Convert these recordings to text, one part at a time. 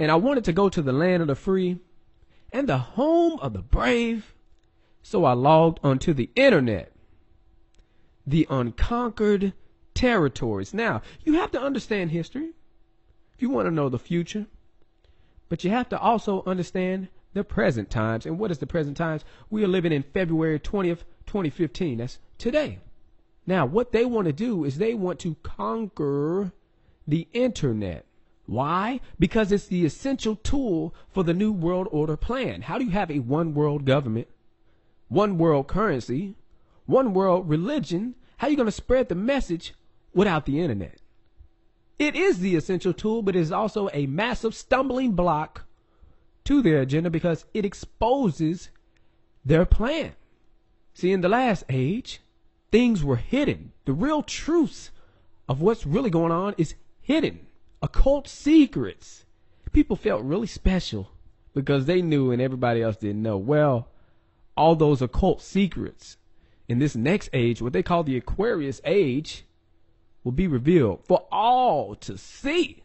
And I wanted to go to the land of the free and the home of the brave. So I logged onto the internet, the unconquered territories. Now, you have to understand history if you want to know the future, but you have to also understand the present times. And what is the present times? We are living in February 20th, 2015. That's today. Now, what they want to do is they want to conquer the internet. Why? Because it's the essential tool for the New World Order plan. How do you have a one world government, one world currency, one world religion? How are you going to spread the message without the internet? It is the essential tool, but it is also a massive stumbling block to their agenda because it exposes their plan. See, in the last age, things were hidden. The real truths of what's really going on is hidden. Occult secrets. People felt really special because they knew and everybody else didn't know. Well, all those occult secrets in this next age, what they call the Aquarius age, will be revealed for all to see.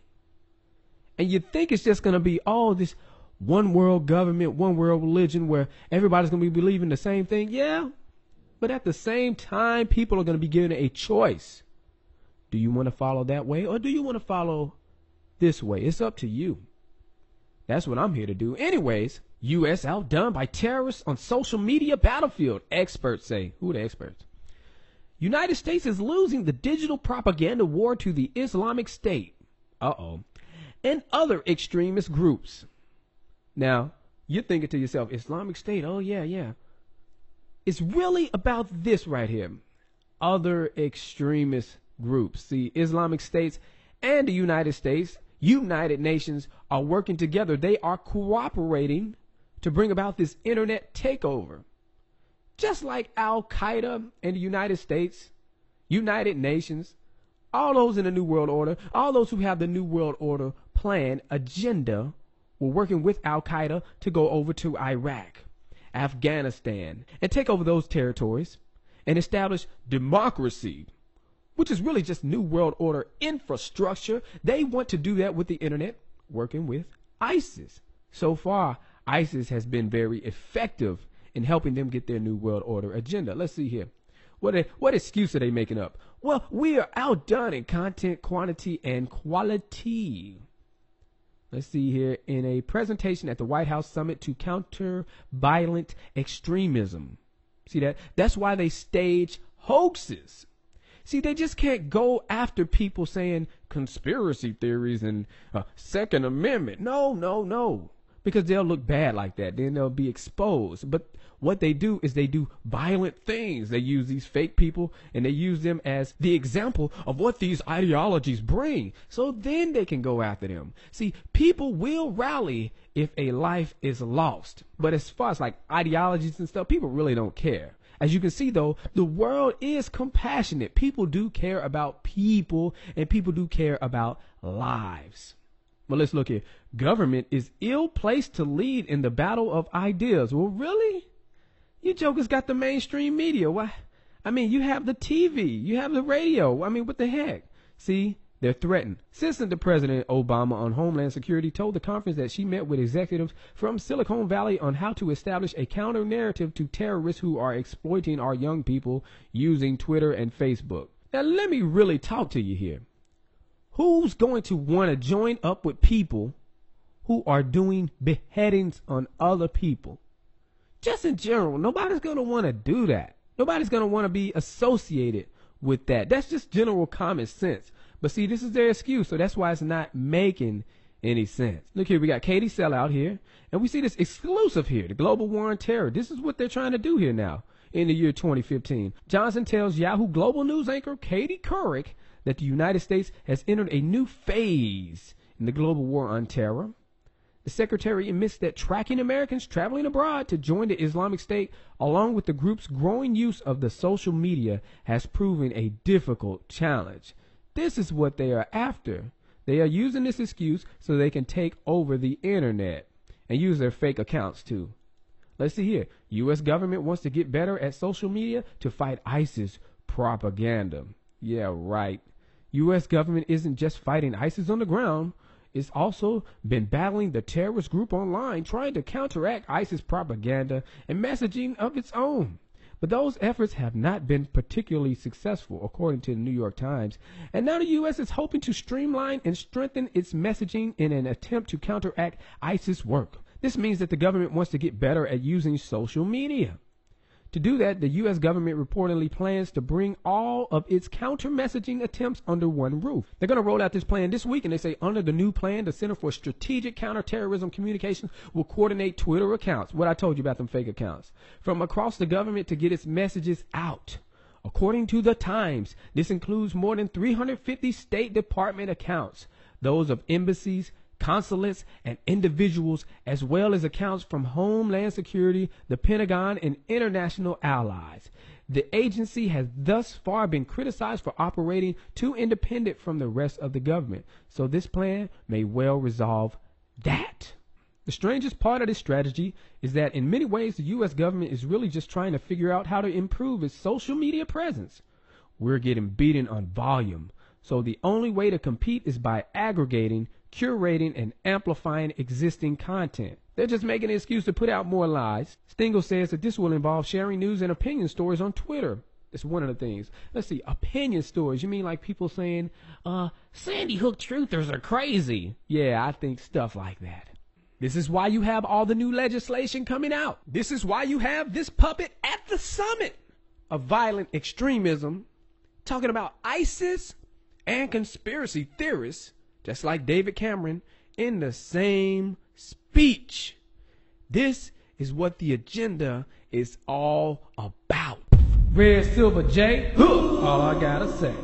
And you think it's just going to be all this one world government, one world religion where everybody's going to be believing the same thing? Yeah. But at the same time, people are going to be given a choice. Do you want to follow that way or do you want to follow this way? It's up to you. That's what I'm here to do. Anyways, U.S. outdone by terrorists on social media battlefield. Experts say. Who are the experts? United States is losing the digital propaganda war to the Islamic State. And other extremist groups. Now, you're thinking to yourself, Islamic State, oh yeah. It's really about this right here. Other extremist groups. See, Islamic States and the United States, United Nations, are working together. They are cooperating to bring about this internet takeover. Just like Al-Qaeda and the United States, United Nations, all those in the New World Order, all those who have the New World Order plan, agenda, were working with Al-Qaeda to go over to Iraq, Afghanistan, and take over those territories and establish democracy, which is really just New World Order infrastructure. They want to do that with the internet, working with ISIS. So far, ISIS has been very effective in helping them get their New World Order agenda. Let's see here. What excuse are they making up? Well, we are outdone in content, quantity, and quality. Let's see here. In a presentation at the White House summit to counter violent extremism. See that? That's why they stage hoaxes. See, they just can't go after people saying conspiracy theories and Second Amendment. No. Because they'll look bad like that. Then they'll be exposed. But what they do is they do violent things. They use these fake people and they use them as the example of what these ideologies bring. So then they can go after them. See, people will rally if a life is lost. But as far as like ideologies and stuff, people really don't care. As you can see, though, the world is compassionate. People do care about people and people do care about lives. Well, let's look here. Government is ill-placed to lead in the battle of ideas. Well, really? You jokers got the mainstream media. Why? I mean, you have the TV. You have the radio. I mean, what the heck? See, they're threatened. Assistant to President Obama on Homeland Security told the conference that she met with executives from Silicon Valley on how to establish a counter-narrative to terrorists who are exploiting our young people using Twitter and Facebook. Now, let me really talk to you here. Who's going to want to join up with people who are doing beheadings on other people? Just in general, nobody's going to want to do that. Nobody's going to want to be associated with that. That's just general common sense. But see, this is their excuse, so that's why it's not making any sense. Look here, we got Katie Sellout here, and we see this exclusive here, the global war on terror. This is what they're trying to do here now in the year 2015. Johnson tells Yahoo Global News anchor Katie Couric that the United States has entered a new phase in the global war on terror. The secretary admits that tracking Americans traveling abroad to join the Islamic State, along with the group's growing use of the social media, has proven a difficult challenge. This is what they are after. They are using this excuse so they can take over the internet and use their fake accounts too. Let's see here. U.S. government wants to get better at social media to fight ISIS propaganda. Yeah, right. U.S. government isn't just fighting ISIS on the ground. it's also been battling the terrorist group online, trying to counteract ISIS propaganda and messaging of its own. But those efforts have not been particularly successful, according to the New York Times. And now the U.S. is hoping to streamline and strengthen its messaging in an attempt to counteract ISIS work. This means that the government wants to get better at using social media. To do that, the U.S. government reportedly plans to bring all of its counter-messaging attempts under one roof. They're going to roll out this plan this week, and they say under the new plan, the Center for Strategic Counterterrorism Communications will coordinate Twitter accounts, what I told you about them fake accounts, from across the government to get its messages out. According to the Times, this includes more than 350 State Department accounts, those of embassies, consulates, and individuals, as well as accounts from Homeland Security, the Pentagon, and international allies. The agency has thus far been criticized for operating too independent from the rest of the government, so this plan may well resolve that. The strangest part of this strategy is that in many ways the U.S. government is really just trying to figure out how to improve its social media presence. We're getting beaten on volume, so the only way to compete is by aggregating, curating, and amplifying existing content. They're just making an excuse to put out more lies. Stengel says that this will involve sharing news and opinion stories on Twitter. That's one of the things. Let's see, opinion stories. You mean like people saying, Sandy Hook truthers are crazy? Yeah, I think stuff like that. This is why you have all the new legislation coming out. This is why you have this puppet at the summit of violent extremism talking about ISIS and conspiracy theorists, just like David Cameron, in the same speech. This is what the agenda is all about. Redsilverj, all I gotta say.